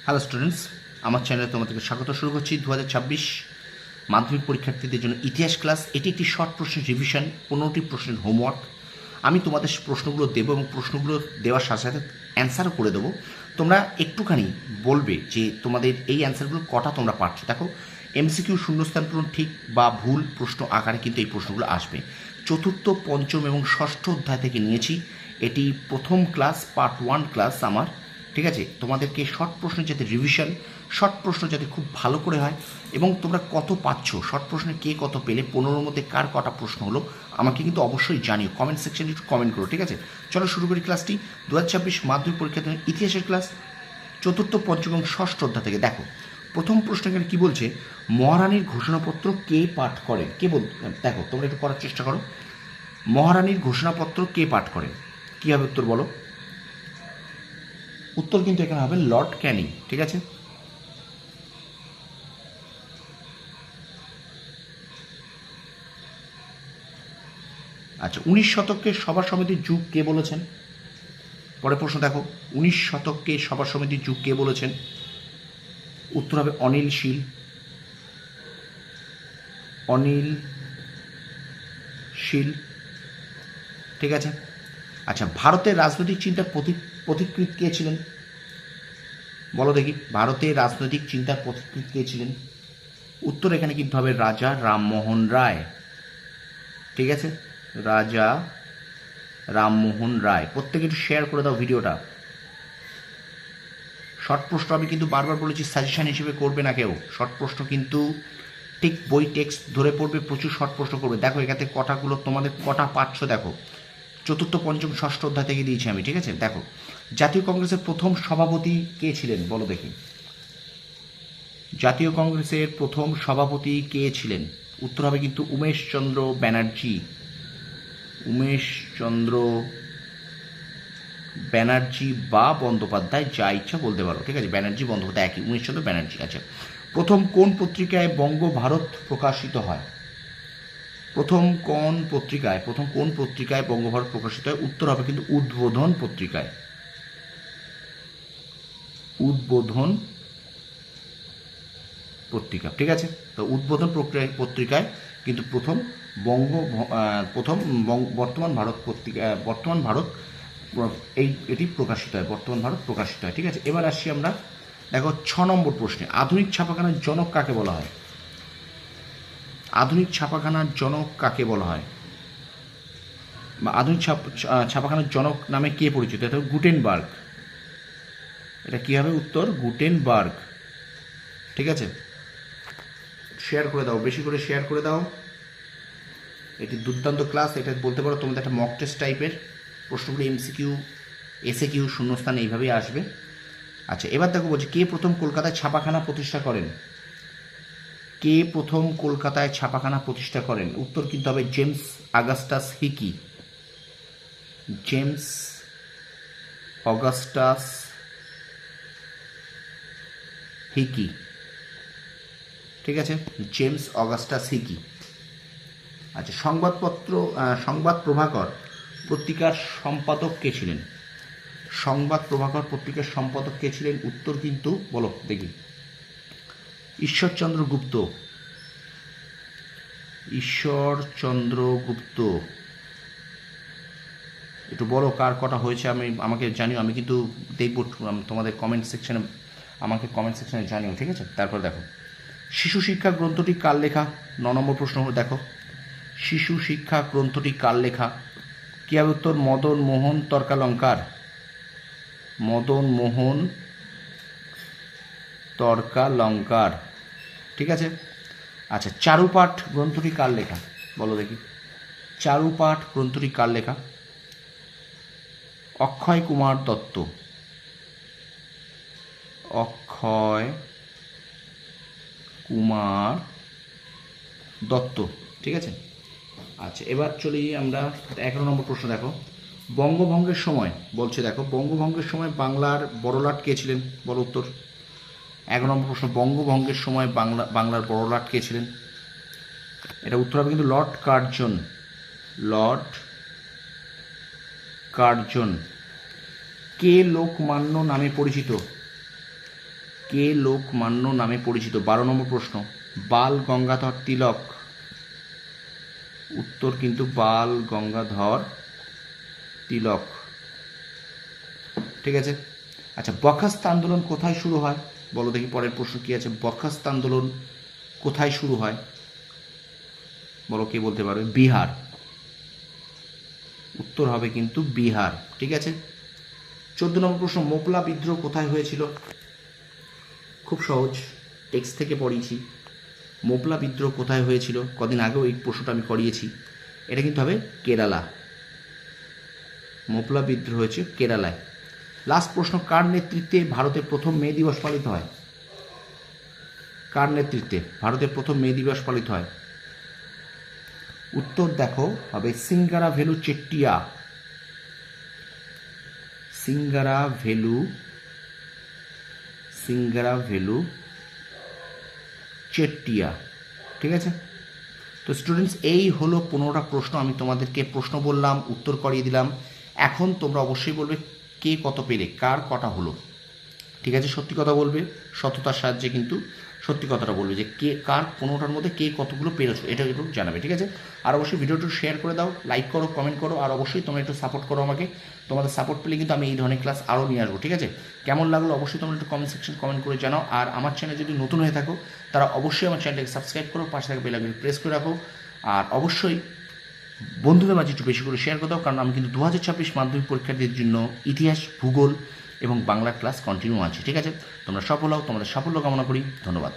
Hello students, আমার চ্যানেলে তোমাদেরকে স্বাগত। শুরু করছি 2026 মাধ্যমিক পরীক্ষার্থীদের জন্য ইতিহাস ক্লাস। এটি একটি শর্ট প্রশ্নের রিভিশন, 15টি প্রশ্নের হোমওয়ার্ক। আমি তোমাদের প্রশ্নগুলো দেবো এবং প্রশ্নগুলো দেওয়ার সাথে সাথে অ্যান্সারও করে দেবো। তোমরা একটুখানি বলবে যে তোমাদের এই অ্যান্সারগুলো কটা তোমরা পারছো। দেখো, এমসিকিউ শূন্যস্থান পূরণ ঠিক বা ভুল প্রশ্ন আকারে কিন্তু এই প্রশ্নগুলো আসবে। চতুর্থ, পঞ্চম এবং ষষ্ঠ অধ্যায় থেকে নিয়েছি। এটি প্রথম ক্লাস, পার্ট 1 ক্লাস আমার। ঠিক আছে, তোমাদেরকে শর্ট প্রশ্ন যাতে রিভিশন, শর্ট প্রশ্ন যাতে খুব ভালো করে হয় এবং তোমরা কত পাচ্ছ, শর্ট প্রশ্নে কে কত পেলে, 15-র মধ্যে কার কটা প্রশ্ন হলো আমাকে কিন্তু অবশ্যই জানিও। কমেন্ট সেকশনে একটু কমেন্ট করো। ঠিক আছে, চলো শুরু করি ক্লাসটি। 2026 মাধ্যমিক পরীক্ষার জন্য ইতিহাসের ক্লাস, চতুর্থ, পঞ্চম এবং ষষ্ঠ অধ্যায় থেকে। দেখো, প্রথম প্রশ্ন এখানে কী বলছে, মহারানীর ঘোষণাপত্র কে পাঠ করেন? কে বল, দেখো তোমরা একটু করার চেষ্টা করো। মহারানীর ঘোষণাপত্র কে পাঠ করেন? কী হবে উত্তর বলো? উত্তর কিন্তু এখানে হবে লর্ড ক্যানিং। ঠিক আছে, আচ্ছা, 19 শতককে সভা সমিতির যুগ কে বলেছেন? পরের প্রশ্ন দেখো, 19 শতককে সভা সমিতির যুগ কে বলেছেন? উত্তর হবে অনিল শীল। অনিল শীল। ঠিক আছে, আচ্ছা, ভারতের রাজনৈতিক চিন্তার পথিকৃৎ কে ছিলেন? বলো দেখি, ভারতের রাজনৈতিক চিন্তার পথিকৃৎ কে ছিলেন? উত্তর এখানে কিন্তু হবে রাজা রামমোহন রায়। ঠিক আছে, রাজা রামমোহন রায়। প্রত্যেকে একটু শেয়ার করে দাও ভিডিওটা। শর্ট প্রশ্ন আমি কিন্তু বারবার বলেছি সাজেশন হিসেবে করবে না কেউ। শর্ট প্রশ্ন কিন্তু ঠিক বই টেক্সট ধরে পড়বে, প্রচুর শর্ট প্রশ্ন করবে। দেখো এখানে কটাগুলো তোমাদের কটা পাচ্ছ দেখো। চতুর্থ, পঞ্চম, ষষ্ঠ অধ্যায় থেকে দিয়েছি আমি। ঠিক আছে, দেখো, জাতীয় কংগ্রেসের প্রথম সভাপতি কে ছিলেন? বলো দেখি, জাতীয় কংগ্রেসের প্রথম সভাপতি কে ছিলেন? উত্তর হবে কিন্তু উমেশচন্দ্র ব্যানার্জি। উমেশচন্দ্র ব্যানার্জি বা বন্দ্যোপাধ্যায়, যা ইচ্ছা বলতে পারো। ঠিক আছে, ব্যানার্জি বন্দ্যোপাধ্যায় একই, উমেশচন্দ্র ব্যানার্জি। আচ্ছা, প্রথম কোন পত্রিকায় বঙ্গভারত প্রকাশিত হয়? প্রথম কোন পত্রিকায় বঙ্গভারত প্রকাশিত হয়? উত্তর হবে কিন্তু উদ্বোধন পত্রিকায়। উদ্বোধন পত্রিকা। ঠিক আছে, তো উদ্বোধন পত্রিকায় কিন্তু বর্তমান ভারত পত্রিকা, বর্তমান ভারত এটি প্রকাশিত হয়, বর্তমান ভারত প্রকাশিত হয়। ঠিক আছে, এবার আসছি আমরা। দেখো 6 নম্বর প্রশ্নে, আধুনিক ছাপাখানার জনক কাকে বলা হয়? আধুনিক ছাপাখানার জনক কাকে বলা হয়, বা আধুনিক ছাপাখানার জনক নামে কে পরিচিত? এটা গুটেনবার্গ। এটা কি হবে উত্তর? গুটেনবার্গ। ঠিক আছে, শেয়ার করে দাও, বেশি করে শেয়ার করে দাও। এটি দুর্দান্ত ক্লাস। এটা বলতে পারো তোমাদের একটা মক টেস্ট টাইপের। প্রশ্নগুলো এমসিকিউ, এসএকিউ, শূন্যস্থান এইভাবেই আসবে। আচ্ছা, এবার দেখো বলছি, কে প্রথম কলকাতায় ছাপাখানা প্রতিষ্ঠা করেন? কে প্রথম কলকাতায় ছাপাখানা প্রতিষ্ঠা করেন? উত্তর কিন্তু হবে James Augustus Hicky. James Augustus Hicky. ঠিক আছে, জেমস অগাস্টাস হিকি। আচ্ছা, সংবাদ প্রভাকর পত্রিকার সম্পাদক কে ছিলেন? সংবাদ প্রভাকর পত্রিকার সম্পাদক কে ছিলেন? উত্তর কিন্তু বলো দেখি, ঈশ্বরচন্দ্র গুপ্ত। ঈশ্বরচন্দ্র গুপ্ত। একটু বলো কার কটা হয়েছে, আমাকে জানিও। আমি কিন্তু দেখব তোমাদের কমেন্ট সেকশনে, আমাকে কমেন্ট সেকশনে জানিও। ঠিক আছে, তারপর দেখো, শিশু শিক্ষা গ্রন্থটি কার লেখা? 9 নম্বর প্রশ্ন দেখো, শিশু শিক্ষা গ্রন্থটি কার লেখা? কি হবে উত্তর? মদন মোহন তর্কালঙ্কার। মদন মোহন তর্কালঙ্কার। ঠিক আছে, আচ্ছা, চারুপাঠ গ্রন্থটি কার লেখা? বলো দেখি, চারুপাঠ গ্রন্থটি কার লেখা? অক্ষয় কুমার দত্ত। অক্ষয় কুমার দত্ত। ঠিক আছে, আচ্ছা, এবার চলি আমরা 11 নম্বর প্রশ্ন দেখো, বঙ্গভঙ্গের সময় বলছে, দেখো, বঙ্গভঙ্গের সময় বাংলার বড়লাট কে ছিলেন? বলো উত্তর। 11 নম্বর প্রশ্ন, বঙ্গভঙ্গের সময় বাংলার বড়লাট কে ছিলেন? এটা উত্তর হবে কিন্তু লর্ড কার্জন। Lord Curzon. কে লোকমান্য নামে পরিচিত? কে লোকমান্য নামে পরিচিত? 12 নম্বর প্রশ্ন। বাল গঙ্গাধর তিলক। উত্তর কিন্তু বাল গঙ্গাধর তিলক। ঠিক আছে। আচ্ছা, বরখাস্ত আন্দোলন কোথায় শুরু হয়? বলো দেখি পরের প্রশ্ন কি আছে। বরখাস্ত আন্দোলন কোথায় শুরু হয়? বলো, কে বলতে পারবে? বিহার। উত্তর হবে কিন্তু বিহার। ঠিক আছে। 14 নম্বর প্রশ্ন। মোপলা বিদ্রোহ কোথায় হয়েছিল? খুব সহজ, টেক্সট থেকে পড়িয়েছি। মোপলা বিদ্রোহ কোথায় হয়েছিল? কদিন আগেও এই প্রশ্নটা আমি করিয়েছি। এটা কিন্তু হবে কেরালা। মোপলা বিদ্রোহ হয়েছে কেরালায়। লাস্ট প্রশ্ন। কার নেতৃত্বে ভারতের প্রথম মে দিবস পালিত হয়? কার নেতৃত্বে ভারতের প্রথম মে দিবস পালিত হয়? উত্তর দেখো হবে সিঙ্গারাভেলু চেট্টিয়া। সিঙ্গারাভেলু চেট্টিয়া। ঠিক আছে। তো স্টুডেন্টস, এই হলো 15টা প্রশ্ন। আমি তোমাদেরকে প্রশ্ন বললাম, উত্তর করিয়ে দিলাম। এখন তোমরা অবশ্যই বলবে কে কত পেলে, কার কটা হলো। ঠিক আছে। সত্যি কথা বলবে, সততার সাহায্যে কিন্তু সত্যি কথাটা বলবে যে কে কার 15টার মধ্যে কে কতগুলো পেরেছো, এটা একটু জানাবে। ঠিক আছে। আর অবশ্যই ভিডিওটা শেয়ার করে দাও, লাইক করো, কমেন্ট করো, আর অবশ্যই তোমরা একটু সাপোর্ট করো আমাকে। তোমাদের সাপোর্ট পেলে কিন্তু আমি এই ধরনের ক্লাস আরও নিয়ে আসবো। ঠিক আছে। কেমন লাগলো অবশ্যই তোমরা একটু কমেন্ট সেকশন কমেন্ট করে জানাও। আর আমার চ্যানেল যদি নতুন হয়ে থাকো তারা অবশ্যই আমার চ্যানেলটাকে সাবস্ক্রাইব করো, পাশে থাকা বেল আইকনটি প্রেস করে রাখো। আর অবশ্যই বন্ধুদের মাঝে একটু বেশি করে শেয়ার করে দাও, কারণ আমি কিন্তু 2026 মাধ্যমিক পরীক্ষার্থীদের জন্য ইতিহাস, ভূগোল এবং বাংলা ক্লাস কন্টিনিউ আছে। ঠিক আছে। তোমরা সফল হও, তোমাদের সাফল্য কামনা করি। ধন্যবাদ।